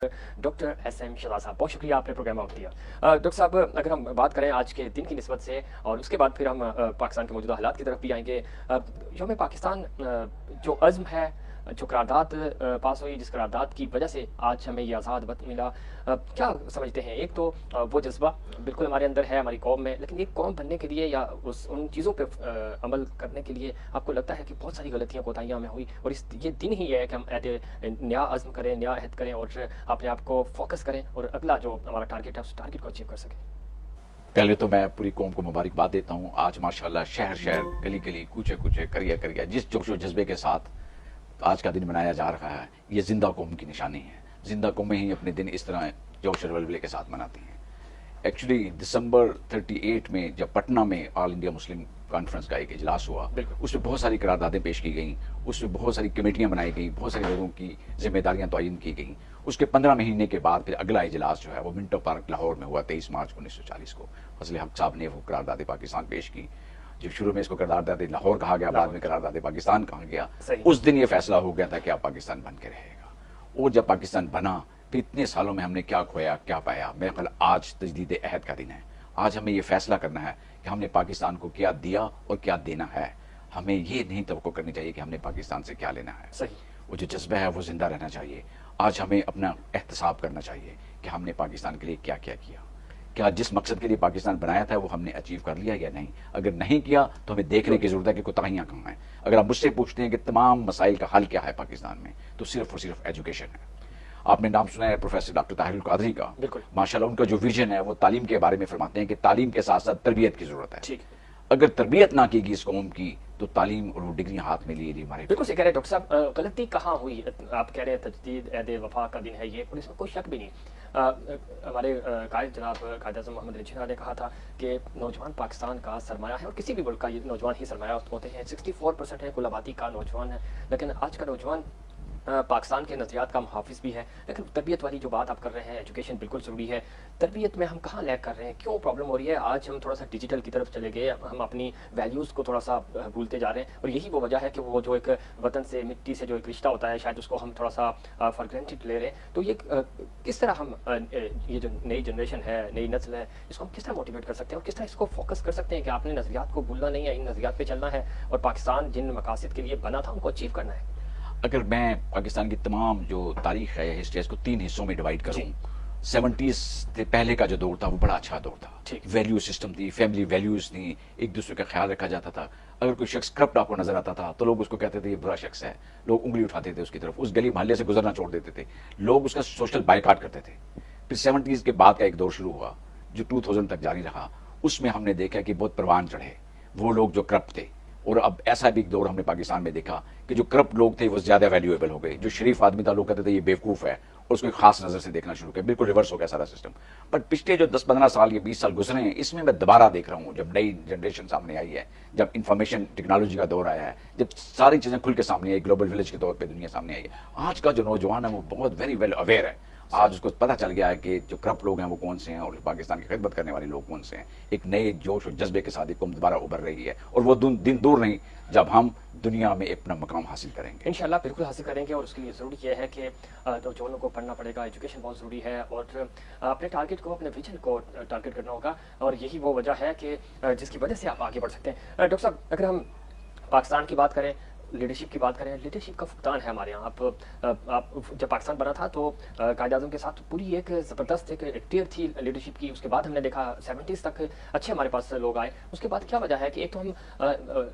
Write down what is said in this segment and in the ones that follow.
Doctor S M Shahzad साहब, बहुत शुक्रिया आपने प्रोग्राम वक्त दिया। डॉक्टर साहब, अगर हम बात करें आज के दिन की निस्बत से और उसके बाद फिर हम पाकिस्तान के मौजूदा हालात की तरफ भी आएंगे। यौम पाकिस्तान जो अज़्म है, जो करारदाद पास हुई, जिस करारदाद की वजह से आज हमें ये आज़ाद वतन मिला, क्या समझते हैं? एक तो वो जज्बा बिल्कुल हमारे अंदर है, हमारी कौम में, लेकिन एक कौम बनने के लिए या उन चीज़ों पे अमल करने के लिए आपको लगता है कि बहुत सारी गलतियाँ कोताहियाँ हमें हुई, और ये दिन ही है कि हम नया अज़्म करें, नया अहद करें और अपने आप को फोकस करें और अगला जो हमारा टारगेट है उस टारगेट को अचीव कर सकें। पहले तो मैं पूरी कौम को मुबारकबाद देता हूँ। आज माशाल्लाह शहर शहर, गली गली, कूचे कूचे, करिया करिया जिस जोश व जज्बे के साथ आज का दिन मनाया जा रहा है, ये जिंदा कौम की निशानी है। जिंदा कौमें ही अपने दिन इस तरह जोश और वलवले के साथ मनाती हैं। एक्चुअली दिसंबर 38 में जब पटना में ऑल इंडिया मुस्लिम कॉन्फ्रेंस का एक इजलास हुआ, उसमें बहुत सारी करारदादें पेश की गई, उसमें बहुत सारी कमेटियां बनाई गई, बहुत सारे लोगों की जिम्मेदारियां तयन की गई। उसके 15 महीने के बाद फिर अगला इजलास जो है वो मिंटो पार्क लाहौर में हुआ 23 मार्च 1940 को। फजल हक साहब ने वो करारदाद पाकिस्तान पेश की। जो शुरू में इसको करारदाद लाहौर कहा गया, बाद में करारदाद पाकिस्तान कहा गया। उस दिन ये फैसला हो गया था कि अब पाकिस्तान बन के रहेगा। और जब पाकिस्तान बना, फिर इतने सालों में हमने क्या खोया, क्या पाया। मेरे ख्याल आज तजदीद अहद का दिन है। आज हमें ये फैसला करना है कि हमने पाकिस्तान को क्या दिया और क्या देना है। हमें ये नहीं तवक्को करनी चाहिए कि हमने पाकिस्तान से क्या लेना है। सही। वो जो जज्बा है वो जिंदा रहना चाहिए। आज हमें अपना एहतसाब करना चाहिए कि हमने पाकिस्तान के लिए क्या क्या किया। क्या जिस मकसद के लिए पाकिस्तान बनाया था वो हमने अचीव कर लिया या नहीं। अगर नहीं किया तो हमें देखने की जरूरत है कि कोताहियां कहाँ हैं। अगर आप मुझसे पूछते हैं कि तमाम मसाइल का हल क्या है पाकिस्तान में, तो सिर्फ और सिर्फ एजुकेशन है। आपने नाम सुना है प्रोफेसर डॉक्टर ताहिरुल कादरी का। माशाल्लाह उनका जो विजन है वो तालीम के बारे में फरमाते हैं कि तालीम के साथ साथ तरबियत की जरूरत है। ठीक। अगर तरबियत ना की इस कौम की तो तालीम और वो डिग्री हाथ में लिए हमारे। बिल्कुल सही कह रहे हैं डॉक्टर साहब। गलती कहाँ हुई? आप कह रहे हैं तजदीद अहद वफा का दिन है ये, और इसमें कोई शक भी नहीं। हमारे कायद जनाब कायद आज़म मोहम्मद अली जिन्ना ने कहा था कि नौजवान पाकिस्तान का सरमाया है, और किसी भी मुल्क का ये नौजवान ही सरमाया होते हैं। 64% है कुल आबादी का नौजवान है, लेकिन आज का नौजवान पाकिस्तान के नज़रियात का मुहाफिज भी है। लेकिन तरबियत वाली जो बात आप कर रहे हैं, एजुकेशन बिल्कुल ज़रूरी है। तरबियत में हम कहाँ लैग कर रहे हैं, क्यों प्रॉब्लम हो रही है? आज हम थोड़ा सा डिजिटल की तरफ चले गए, हम अपनी वैल्यूज़ को थोड़ा सा भूलते जा रहे हैं, और यही वो वजह है कि वो जो एक वतन से, मिट्टी से जो एक रिश्ता होता है, शायद उसको हम थोड़ा सा फॉर ग्रांटेड ले रहे हैं। तो ये किस तरह हम ये जो नई जनरेशन है, नई नस्ल है, इसको हम किस तरह मोटिवेट कर सकते हैं और किस तरह इसको फोकस कर सकते हैं कि आपने नज़रियात को भूलना नहीं है, इन नज़रियात पर चलना है और पाकिस्तान जिन मकासद के लिए बना था उनको अचीव करना है। अगर मैं पाकिस्तान की तमाम जो तारीख है, हिस्ट्री, इसको 3 हिस्सों में डिवाइड करूं, 70s से पहले का जो दौर था वो बड़ा अच्छा दौर था। वैल्यू सिस्टम थी, फैमिली वैल्यूज थी, एक दूसरे का ख्याल रखा जाता था। अगर कोई शख्स करप्ट आपको नजर आता था तो लोग उसको कहते थे ये बुरा शख्स है, लोग उंगली उठाते थे उसकी तरफ, उस गली मोहल्ले से गुजरना छोड़ देते थे, लोग उसका सोशल बाइकाट करते थे। फिर 70s के बाद का एक दौर शुरू हुआ जो 2000 तक जारी रहा। उसमें हमने देखा कि बहुत परवान चढ़े वो लोग जो करप्ट थे, और अब ऐसा भी एक दौर हमने पाकिस्तान में देखा कि जो करप्ट लोग थे वो ज्यादा वैल्यूएबल हो गए। जो शरीफ आदमी था लोग कहते थे ये बेवकूफ है, और उसको एक खास नजर से देखना शुरू किया। बिल्कुल रिवर्स हो गया सारा सिस्टम। बट पिछले जो 10-15 साल या 20 साल गुजरे हैं, इसमें मैं दोबारा देख रहा हूँ, जब नई जनरेशन सामने आई है, जब इंफॉर्मेशन टेक्नोलॉजी का दौर आया है, जब सारी चीजें खुल के सामने आई, ग्लोबल विलेज के तौर पर दुनिया सामने आई है, आज का जो नौजवान है वो बहुत वेरी वेल अवेयर है। आज उसको पता चल गया है कि जो करप्ट लोग हैं वो कौन से हैं और पाकिस्तान की खिदमत करने वाले लोग कौन से हैं। एक नए जोश और जज्बे के साथ कौम दोबारा उभर रही है, और वो दिन दूर नहीं जब हम दुनिया में अपना मकाम हासिल करेंगे। इंशाल्लाह बिल्कुल हासिल करेंगे, और उसके लिए ज़रूरी यह है कि नौजवानों को पढ़ना पड़ेगा, एजुकेशन बहुत ज़रूरी है, और अपने टारगेट को, अपने विजन को टारगेट करना होगा, और यही वो वजह है कि जिसकी वजह से आप आगे बढ़ सकते हैं। डॉक्टर साहब, अगर हम पाकिस्तान की बात करें, लीडरशिप की बात करें, लीडरशिप का फुकदान है हमारे यहाँ। आप जब पाकिस्तान बना था तो कायद आज़म के साथ पूरी एक ज़बरदस्त एक टियर थी लीडरशिप की। उसके बाद हमने देखा 70s तक अच्छे हमारे पास लोग आए। उसके बाद क्या वजह है कि एक तो हम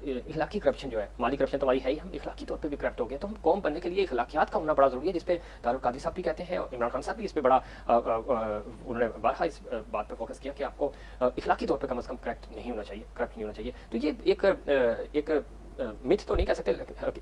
इखलाकी करप्शन जो है, माली करप्शन तो हमारी है ही, हम इखलाकी तौर पर भी करप्ट हो गए। तो हम कौम बनने के लिए इखलाकियात का होना बड़ा ज़रूरी है, जिस पर तारुल कादरी साहब भी कहते हैं, और इमरान खान साहब भी इस पर बड़ा उन्होंने बारहा इस बात पर फोकस किया कि आपको इखलाकी तौर पर कम अज़ कम करप्ट नहीं होना चाहिए, करप्ट नहीं होना चाहिए। तो ये एक मिथ तो नहीं कह सकते,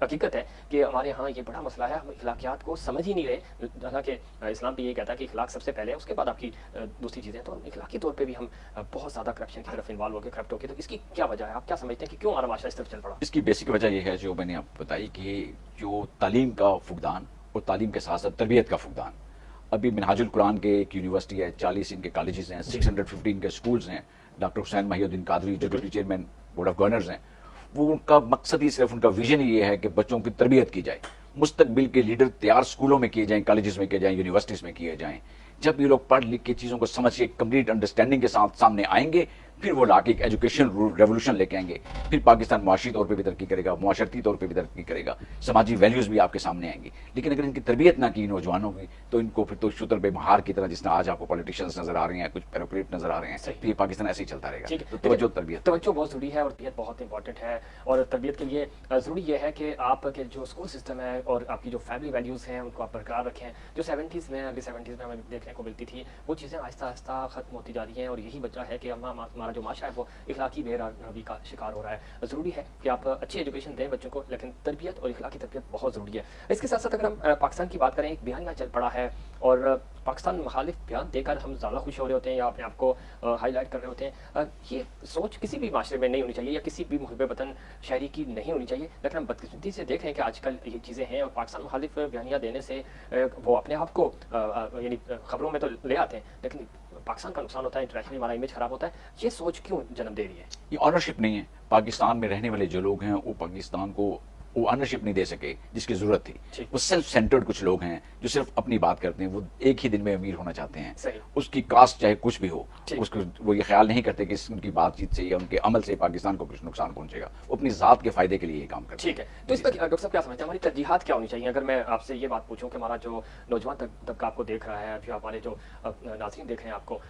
हकीकत है कि हमारे यहाँ ये बड़ा मसला है, हम इखलाकियात को समझ ही नहीं रहे। हालांकि इस्लाम भी ये कहता है कि इखलाक सबसे पहले है, उसके बाद आपकी दूसरी चीज़ें। तो हम इखलाकी तौर पे भी हम बहुत ज़्यादा करप्शन की तरफ इन्वॉल्व हो गए, करप्ट हो गए। तो इसकी क्या वजह है? आप क्या समझते हैं कि क्यों हमारा माशरा इस तरफ चल पड़ा? इसकी बेसिक वजह यह है जो मैंने आपको बताई कि जो तालीम का फुकदान और तालीम के साथ साथ तरबियत का फुकदान। अभी मिनहाजुल कुरान के एक यूनिवर्सिटी है, 40 इनके कॉलेजेस हैं, 615 के स्कूल्स हैं। डॉक्टर हुसैन महिउद्दीन कादरी जो deputy chairman board of governors हैं, वो उनका मकसद ही सिर्फ, उनका विजन ही ये है कि बच्चों की तरबियत की जाए, मुस्तकबिल के लीडर तैयार स्कूलों में किए जाएं, कॉलेजेस में किए जाएं, यूनिवर्सिटीज में किए जाएं। जब ये लोग पढ़ लिख के चीज़ों को समझ के कंप्लीट अंडरस्टैंडिंग के साथ सामने आएंगे, फिर वो लाके एक एजुकेशन रेवोल्यूशन लेके आएंगे। फिर पाकिस्तान मुआशी तौर पे भी तरक्की करेगा, मुआशरती तौर पे भी तरक्की करेगा, समाजी वैल्यूज़ भी आपके सामने आएंगी। लेकिन अगर इनकी तरबियत ना की नौजवानों की, तो इनको फिर तो शुतर बेमहार की तरह, जिस तरह आज आपको पॉलिटिशियंस नजर आ रहे हैं, कुछ ब्यूरोक्रेट नजर आ रहे हैं, तो ये पाकिस्तान ऐसे ही चलता रहेगा। तो तवज्जो तरबियत बहुत ज़रूरी है और तरबियत बहुत इंपॉर्टेंट है। और तरबियत के लिए ज़रूरी ये है कि आपके जो स्कूल सिस्टम है और आपकी जो फैमिली वैल्यूज़ हैं उनको आप बरकरार रखें। जो 70s में हमें देखने को मिलती थी, वो चीज़ें आहिस्ता आहिस्ता ख़त्म होती जा रही हैं। और यही वजह है कि हमारा जो माशरा है वो इखलाकी बेरानी का शिकार हो रहा है। ज़रूरी है कि आप अच्छी एजुकेशन दें बच्चों को, लेकिन तरबियत और इखलाकी तरबियत बहुत ज़रूरी है। इसके साथ साथ अगर हम पाकिस्तान की बात करें, एक बयानिया चल पड़ा है और पाकिस्तान मुखालिफ बयान देकर हम ज़्यादा खुश हो रहे होते हैं या अपने आप को हाईलाइट कर रहे होते हैं। ये सोच किसी भी माशरे में नहीं होनी चाहिए या किसी भी मुहिब वतन शहरी की नहीं होनी चाहिए। लेकिन हम बदकिस्मती से देख रहे हैं कि आजकल ये चीज़ें हैं और पाकिस्तान मुखालिफ बयानिया देने से वो अपने आप को यानी खबरों में तो ले आते हैं, लेकिन पाकिस्तान का नुकसान होता है, इंटरनेशनली हमारा इमेज खराब होता है। ये सोच क्यों जन्म दे रही है? ये ऑनरशिप नहीं है। पाकिस्तान में रहने वाले जो लोग हैं वो पाकिस्तान को वो ऑनरशिप नहीं दे सके जिसकी जरूरत थी। वो सेल्फ सेंटर्ड कुछ लोग हैं जो सिर्फ अपनी बात करते हैं, वो एक ही दिन में अमीर होना चाहते हैं। उसकी कास्ट चाहे कुछ भी हो, उसको वो ये ख्याल नहीं करते कि उनकी बातचीत से या उनके अमल से पाकिस्तान को कुछ नुकसान पहुंचेगा। वो अपनी जात के फायदे के लिए ये काम करते हैं। ठीक है, तो इस पर डॉक्टर साहब क्या समझते हैं, हमारी तरजीहात क्या होनी चाहिए? अगर मैं आपसे ये बात पूछूं कि हमारा जो नौजवान तबका आपको देख रहा है, फिर हमारे जो नाज़रीन देख रहे हैं आपको,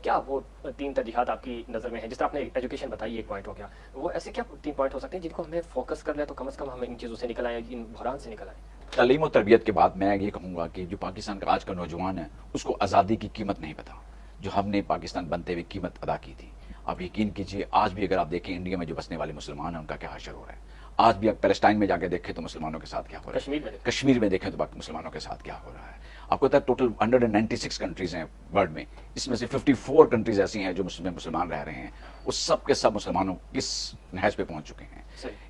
क्या वो 3 तरजीहात आपकी नज़र में है? जिस तरह आपने एजुकेशन बताई, एक पॉइंट हो गया, वो ऐसे क्या 3 पॉइंट हो सकते हैं जिनको हमें फोकस कर ले तो कम अज़ कम हम इन चीज़ों से निकल आए, इन बहरान से निकल आए? तालीम और तरबियत के बाद मैं ये कहूँगा कि जो पाकिस्तान का आज का नौजवान है उसको आज़ादी की कीमत नहीं पता, जो हमने पाकिस्तान बनते हुए कीमत अदा की थी। आप यकीन कीजिए, आज भी अगर आप देखें इंडिया में जो बसने वाले मुसलमान हैं उनका क्या हशर हो रहा है। आज भी आप पैलेस्टाइन में जाके देखें तो मुसलमानों के साथ क्या हो रहा है, कश्मीर में देखें तो बाकी मुसलमानों के साथ क्या हो रहा है। आपको पता है टोटल 196 कंट्रीज हैं वर्ल्ड में, इसमें से 54 कंट्रीज ऐसी हैं जो मुसलमान रह रहे हैं। वो सब के सब मुसलमानों किस नहज पे पहुंच चुके हैं।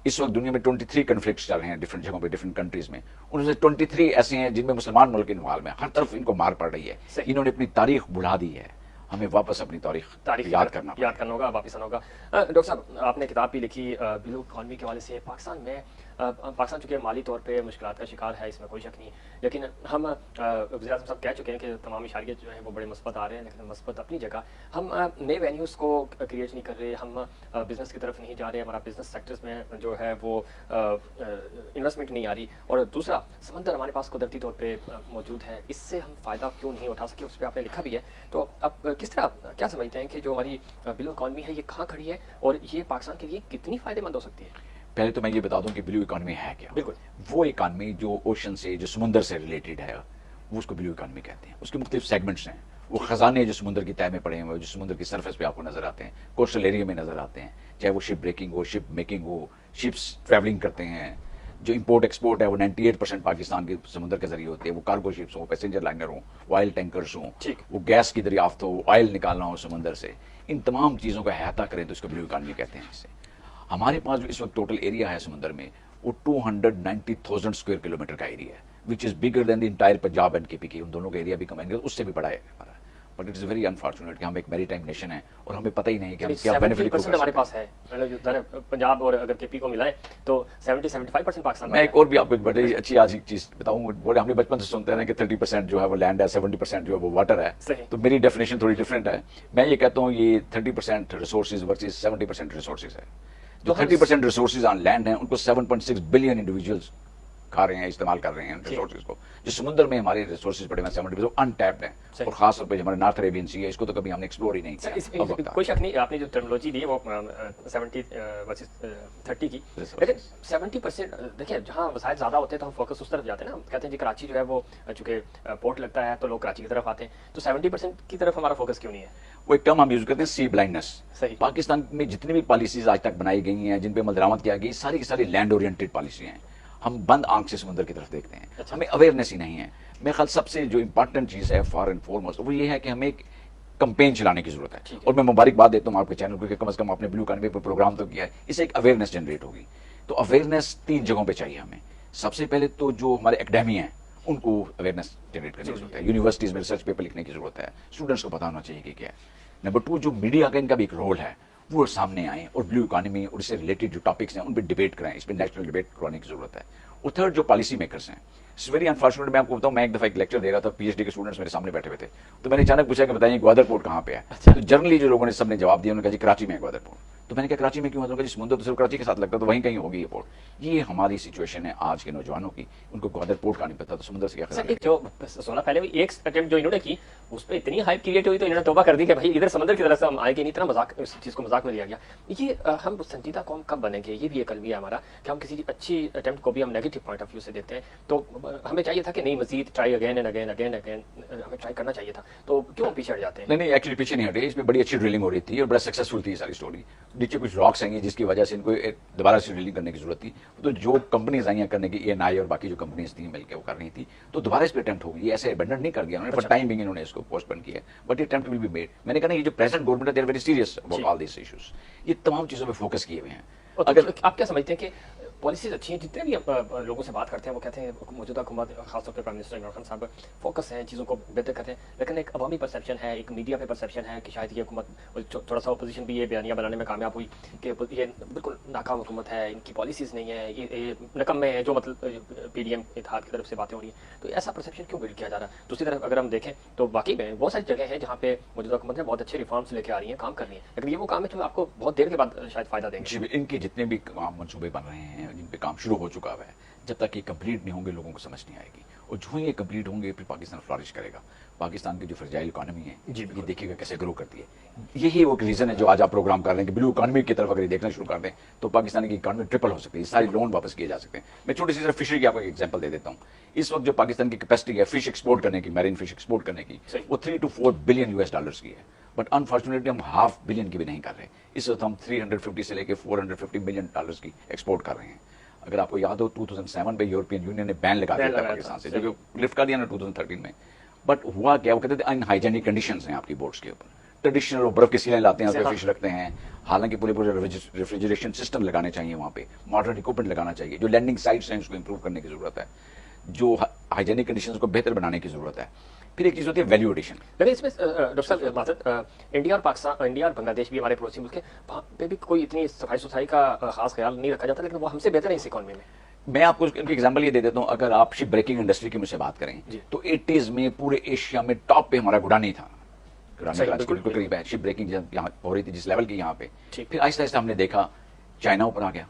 इस वक्त दुनिया में 23 कन्फ्लिक्ट्स चल रहे हैं डिफरेंट जगहों पे, डिफरेंट कंट्रीज में। उनमें से 23 ऐसे हैं जिनमें मुसलमान मुल्क इन्वॉल्व हैं। हर तरफ इनको मार पड़ रही है। इन्होंने अपनी तारीख बुला दी है, हमें वापस अपनी तारीख याद करना होगा, वापस आना होगा। डॉक्टर साहब, आपने किताब भी लिखी ब्लू इकॉनमी के हवाले से। पाकिस्तान चूँकि माली तौर पे मुश्किलात का शिकार है, इसमें कोई शक नहीं, लेकिन हम वज़ीर आज़म साहब कह चुके हैं कि तमाम इशारे जो हैं वो बड़े मुस्बत आ रहे हैं, लेकिन मुस्बत अपनी जगह। हम नए वेन्यूज़ को क्रिएट नहीं कर रहे, हम बिज़नेस की तरफ नहीं जा रहे, हमारा बिज़नेस सेक्टर्स में जो है वो इन्वेस्टमेंट नहीं आ रही। और दूसरा, समंदर हमारे पास कुदरती तौर पर मौजूद है, इससे हम फ़ायदा क्यों नहीं उठा सके, उस पर आपने लिखा भी है। तो अब किस तरह क्या समझते हैं कि जो हमारी ब्लू इकॉनमी है ये कहाँ खड़ी है और ये पाकिस्तान के लिए कितनी फ़ायदेमंद हो सकती है? पहले तो मैं ये बता दूं कि ब्लू इकॉनमी है क्या। बिल्कुल, वो इकॉनमी जो ओशन से, जो समुंदर से रिलेटेड है, वो उसको ब्लू इकॉनमी कहते हैं। उसके मुख्तलिफ सेगमेंट्स हैं। वो खजाने जो समुद्र की तह में पड़े हुए, जो समुद्र की सरफेस पे आपको नजर आते हैं, कोस्टल एरिया में नजर आते हैं, चाहे वो शिप ब्रेकिंग हो, शिप मेकिंग हो, शिप्स ट्रैवलिंग करते हैं। जो इंपोर्ट एक्सपोर्ट है वो 98% पाकिस्तान के समुद्र के जरिए होती है। वो कार्गो शिप्स हो, पैसेंजर लाइनर हो, ऑयल टैंकर्स हो, वो गैस की दरियाफ्त हो, ऑयल निकालना हो समुद्र से, इन तमाम चीज़ों का अहाता करें तो इसको ब्लू इकॉनमी कहते हैं। इससे हमारे पास जो इस वक्त टोटल एरिया है समुद्र में वो 290,000 स्क्वायर किलोमीटर का एरिया है, which is bigger than the entire Punjab and KP. उन दोनों का एरिया भी कम, उससे भी बड़ा है हमारा। But it is very unfortunate कि हम एक मैरीटाइम नेशन है और हमें पता ही नहीं कि हम क्या बेनिफिट हमारे पास है। पंजाब और अगर केपी को मिलाएं तो 70-75% पाकिस्तान। मैं एक और भी आपको एक बड़ी अच्छी आज एक चीज बताऊं, बोले हमने बचपन से सुनते हैं कि 30% जो है वो लैंड है, 70% जो है वो वाटर है। तो मेरी डेफिनेशन थोड़ी डिफरेंट है। मैं ये कहता हूँ ये 30% रिसोर्सेज वर्सेस 70% रिसोर्सेज है। जो 30% रिसोर्सेज ऑन लैंड हैं उनको 7.6 बिलियन इंडिविजुअल्स खा रहे हैं, इस्तेमाल कर रहे हैं रिसोर्सेज को। जो समुद्र में हमारे रिसोर्सेज पड़े हुए 70% अनटैप्ड हैं और खास तौर पे हमारे नॉर्थ अरेबियन सी है, इसको तो कभी हमने एक्सप्लोर ही नहीं किया। कोई शक नहीं, आपने जो टर्मिनोलॉजी दी वो 70 वर्सेस 30 की, लेकिन 70% देखिए जहाँ वसाइल ज़्यादा होते हैं तो हम फोकस उस तरफ जाते हैं ना। कहते हैं जी कराची जो है वो चूँकि पोर्ट लगता है तो लोग कराची की तरफ आते हैं, तो 70% की तरफ हमारा फोकस क्यों नहीं है? वो एक टर्म हम यूज करते हैं, सी ब्लाइंडनेस। पाकिस्तान में जितनी भी पॉलिसीज आज तक बनाई गई हैं, जिन पे अमल दरामद किया गई, सारी की सारी लैंड ओरिएंटेड पॉलिसी हैं। हम बंद आंख से समुद्र की तरफ देखते हैं। हमें अवेयरनेस ही नहीं है। मेरे ख्याल सबसे जो इंपॉर्टेंट चीज़ है फॉर एंड फॉरमोस्ट वो ये है कि हमें एक कंपेन चलाने की जरूरत है। और मैं मुबारकबाद देता हूँ आपके चैनल को कि कम से कम आपने ब्लू इकॉनमी पर प्रोग्राम तो किया है, इससे एक अवेयरनेस जनरेट होगी। तो अवेयरनेस 3 जगहों पर चाहिए हमें। सबसे पहले तो जो हमारे एकेडमिया हैं उनको अवेयरनेस जनरेट करने की जरूरत है। यूनिवर्सिटीज़ में रिसर्च पेपर लिखने की जरूरत है, स्टूडेंट्स को पता होना चाहिए कि क्या है। नंबर 2 जो मीडिया का इनका भी एक रोल है, वो सामने आए और ब्लू इकोनॉमी और इससे रिलेटेड जो टॉपिक्स हैं उन पर डिबेट कराएं, इस पर नेशनल डिबेट करवाने की जरूरत है। और थर्ड जो पॉलिसी मेकर्स हैं, इट्स वेरी अनफॉर्चुनेट, मैं आपको बताऊं, मैं एक दफा एक लेक्चर दे रहा था, पीएचडी के स्टूडेंट्स मेरे सामने बैठे हुए थे, तो मैंने अचानक पूछा कि बताइए ग्वादर पोर्ट कहाँ पे है। तो जनरली जो लोगों ने सबने जवाब दिया, उन्होंने कहा जी कराची में है ग्वादर पोर्ट। तो मैंने कहा कराची में क्यों? मतलब समुद्र तो सिर्फ कराची के साथ लगता है, तो वहीं कहीं होगी ये पोर्ट। ये हमारी सिचुएशन है आज के नौजवानों की, उनको ग्वादर पोर्ट का नहीं पता, तो समुद्र से क्या सर, जो सोना पहले भी एक अटेम्प्ट जो इन्होंने की उस पर इतनी हाइप क्रिएट हुई तो इन्होंने तौबा कर दी कि भाई इधर समंदर की तरफ से हम आएंगे नहीं, इतना मजाक, इस चीज़ को मजाक में लिया गया। ये हम संजीदा कौम कब बनेंगे, ये भी एक अलमिया है हमारा कि हम किसी अच्छी अटेम्प्ट को भी हम नेगेटिव पॉइंट ऑफ व्यू से देते हैं। तो हमें चाहिए था कि नहीं, मजीद try again and again again again हमें ट्राई करना चाहिए था, तो क्यों पीछे हट जाते हैं? नहीं, एक्चुअली पीछे नहीं हटे, इसमें बड़ी अच्छी ड्रिलिंग हो रही थी और बड़ा सक्सेसफुल थी सारी स्टोरी। नीचे कुछ रॉक्स आएंगे जिसकी वजह से इनको दोबारा से ड्रिलिंग करने की जरूरत थी, तो जो कंपनीज आई करने की, ENI और बाकी जो कंपनीज थी मिलकर वो कर रही थी, तो दोबारा इस पर अटेम्प्ट होगी। ऐसे अबेंडन नहीं कर दिया उन्होंने, फॉर टाइम बिंग इन्होंने इसको पोस्टपोन किया, but attempt will be made. मैंने कहा ये जो प्रेजेंट गवर्नमेंट है, they are very serious about all this issues, ये तमाम चीजों पे फोकस किए हुए हैं। अगर आप क्या समझते हैं कि पॉलिसीज अच्छी हैं, जितने भी लोगों से बात करते हैं वो कहते हैं मौजूदा हुकूमत खासतौर पर प्राइम मिनिस्टर इमरान खान साहब फोकस हैं, चीज़ों को बेहतर करते हैं, लेकिन एक अवामी परसेप्शन है, एक मीडिया पे परसेप्शन है कि शायद ये हुकूमत, थोड़ा सा अपोजिशन भी ये बयानियाँ बनाने में कामयाब हुई कि ये बिल्कुल नाकाम हुकूमत है, इनकी पॉलिसीज़ नहीं है, ये नकम्मे है, जो मतलब PDM इत्तेहाद की तरफ से बातें हो रही हैं। तो ऐसा परसेप्शन क्यों बिल्ड किया जा रहा है? दूसरी तरफ अगर हम देखें तो वाकई में बहुत सारी जगह हैं जहाँ पे मौजूदा हुकूमत ने बहुत अच्छे रिफॉर्म्स लेके आ रही हैं, काम कर रही है, लेकिन ये वो काम है जो आपको बहुत देर के बाद शायद फायदा देंगे। इनके जितने भी मंसूबे बन रहे हैं, जिन पे काम शुरू हो चुका है, जब तक ये कंप्लीट नहीं होंगे लोगों को समझ नहीं आएगी, और जो ही ये कंप्लीट होंगे फिर पाकिस्तान फ्लरिश करेगा। पाकिस्तान की जो फ्रेजाइल इकोनॉमी है ये देखिएगा कैसे ग्रो करती है। यही वो रीजन है जो आज आप प्रोग्राम कर रहे हैं कि ब्लू इकोनॉमी की तरफ अगर ये देखना शुरू कर दें तो पाकिस्तान की इकोनॉमी ट्रिपल हो सकती है, सारे लोन वापस किए जा सकते हैं। मैं छोटी सी फिशरी की आपको एक एग्जांपल दे देता हूँ। इस वक्त जो पाकिस्तान की कैपेसिटी है फिश एक्सपोर्ट करने की, मैरीन फिश एक्सपोर्ट करने की, वो 3 to 4 बिलियन US डॉलर्स की है, बट अनफॉर्चुनेटली हम $500 बिलियन की भी नहीं कर रहे। इस वक्त हम 350 से लेकर $450 बिलियन की एक्सपोर्ट कर रहे हैं। अगर आपको याद हो 2007 में यूरोपियन यूनियन ने बैन लगा दिया था पाकिस्तान से, जो लिफ्ट कर दिया ना 2013 में। बट हुआ क्या, वो कहते थे अनहाइजेनिक कंडीशंस हैं आपकी बोट्स के ऊपर, ट्रेडिशनल बर्फ की सीलें लाते हैं, फिश रखते हैं। हालांकि पूरे रेफ्रिजरेशन सिस्टम लगाने चाहिए वहाँ पे, मॉडर्न इक्विपमेंट लगाना चाहिए, जो लैंडिंग साइट्स हैं उसको इंप्रूव करने की जरूरत है, जो हाइजेनिक कंडीशंस को बेहतर बनाने की जरूरत है। फिर एक चीज होती है वैल्यू एडिशन। लेकिन इसमें डॉक्टर साहब माजरत, इंडिया और पाकिस्तान, इंडिया और बांग्लादेश भी हमारे पड़ोसी मुल्क है, वहाँ पे भी कोई इतनी सफाई सुथराई का खास ख्याल नहीं रखा जाता, लेकिन वो हमसे बेहतर है इस इकोनॉमी में। मैं आपको इनकी एग्जांपल ये दे देता हूँ। अगर आप शिप ब्रेकिंग इंडस्ट्री की मुझसे बात करें तो 80s में पूरे एशिया में टॉप पे हमारा गुडानी था, बिल्कुल करीब है। शिप ब्रेकिंग यहाँ हो रही थी जिस लेवल की यहाँ पे, फिर आहिस्ता आहिस्ता हमने देखा चाइना ऊपर आ गया,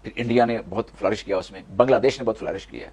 फिर इंडिया ने बहुत फ्लरिश किया उसमें, बांग्लादेश ने बहुत फ्लरिश किया।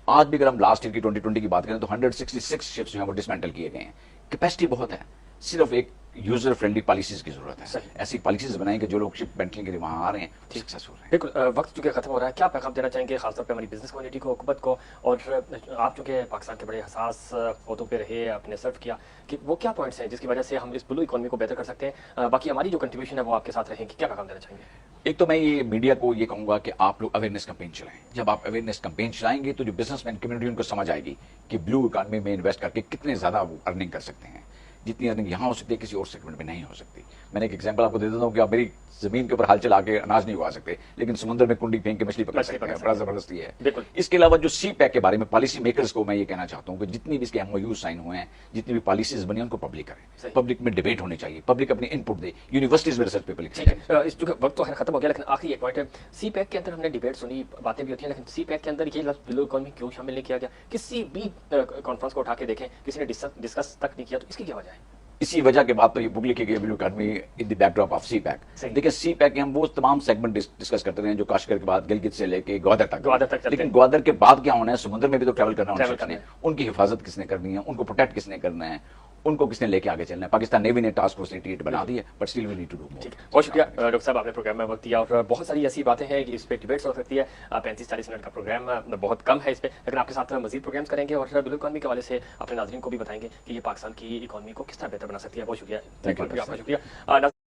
आज भी अगर हम लास्ट ईयर की 2020 की बात करें तो 166 शिप्स जो है वो डिसमेंटल किए गए हैं। कैपेसिटी बहुत है, सिर्फ एक यूजर फ्रेंडली पॉलिसीज की जरूरत है। ऐसी पॉलिसीज बनाएं कि जो लोग शिप बेंटलिंग के लिए वहां आ रहे हैं सक्सेसफुल हैं। बिल्कुल, वक्त चूंकि खत्म हो रहा है, क्या पैगाम देना चाहेंगे खासतौर पे हमारी बिजनेस कम्युनिटी को, हुकूमत को, और आप चूंकि पाकिस्तान के बड़े हसास पौधों पे रहे, आपने सर्व किया, कि वो क्या पॉइंट्स हैं जिसकी वजह से हम इस ब्लू इकोनॉमी को बेहतर कर सकते हैं? बाकी हमारी जो कंट्रीब्यूशन है वो आपके साथ रहेगी, क्या पैगाम देना चाहेंगे? एक तो मैं ये मीडिया को ये कहूंगा कि आप लोग अवेयरनेस कैंपेन चलाएं। जब आप अवेयरनेस कैंपेन चलाएंगे तो जो बिजनेसमैन कम्युनिटी उनको समझ आएगी कि ब्लू इकोनॉमी में इन्वेस्ट करके कितने ज्यादा वो अर्निंग कर सकते हैं। जितनी अर्निंग यहाँ हो सकती है किसी और सेगमेंट में नहीं हो सकती। मैंने एक एग्जांपल आपको दे देता हूँ कि आप मेरी जमीन के ऊपर हाल चला के अनाज नहीं उगा सकते, लेकिन समुद्र में कुंडी फेंक के मछली पकड़ सकते हैं, बड़ा जबरदस्ती है। इसके अलावा जो सी पैक के बारे में पॉलिसी मेकर्स को मैं ये कहना चाहता हूँ कि जितनी भी इसके MOU साइन हुए हैं, जितनी भी पॉलिसीज बनी उनको पब्लिक करें, पब्लिक में डिबेट होनी चाहिए, पब्लिक अपनी इनपुट दे, यूनिवर्सिटीज में रिसर्च पेपर लिखे जाए। इस वक्त तो खत्म हो गया, लेकिन आखिरी एक पॉइंट है, सी पैक के अंदर हमने डिबेट सुनी, बातें भी होती हैं, लेकिन सी पैक के अंदर ये लफ्ज़ ब्लू इकोनॉमी क्यों शामिल नहीं किया गया? किसी भी कॉन्फ्रेंस को उठा के देखें, किसी ने डिस्कस तक नहीं किया, तो इसकी क्या वजह है? इसी वजह के बाद तो ये बुक लिखी गई blue economy in the backdrop of CPEC. देखिए सी पैक के हम वो तमाम सेगमेंट डिस्कस करते रहे जो काश्मीर के बाद गिलगित से लेके ग्वादर तक, लेकिन ग्वादर के बाद क्या होना है, समुद्र में भी तो ट्रैवल करना है, उनकी हिफाजत किसने करनी है, उनको प्रोटेक्ट किसने करना है, उनको किसने लेके आगे चलना है। पाकिस्तान नेवी ने टास्क फोर्स टीट बना दी है, but still we need to do more. बहुत शुक्रिया डॉक्टर साहब, आपने प्रोग्राम में वक्त दिया, और बहुत सारी ऐसी बातें हैं कि इस पे डिबेट्स हो सकती है। 35-40 मिनट का प्रोग्राम बहुत कम है इस पे, लेकिन आपके साथ मजीद प्रोग्राम्स करेंगे और ब्लू इकोनॉमी के हवाले से अपने नाज़रीन को भी बताएंगे कि ये पाकिस्तान की इकोनॉमी को किस तरह बेहतर बना सकती है। बहुत शुक्रिया, आपका शुक्रिया।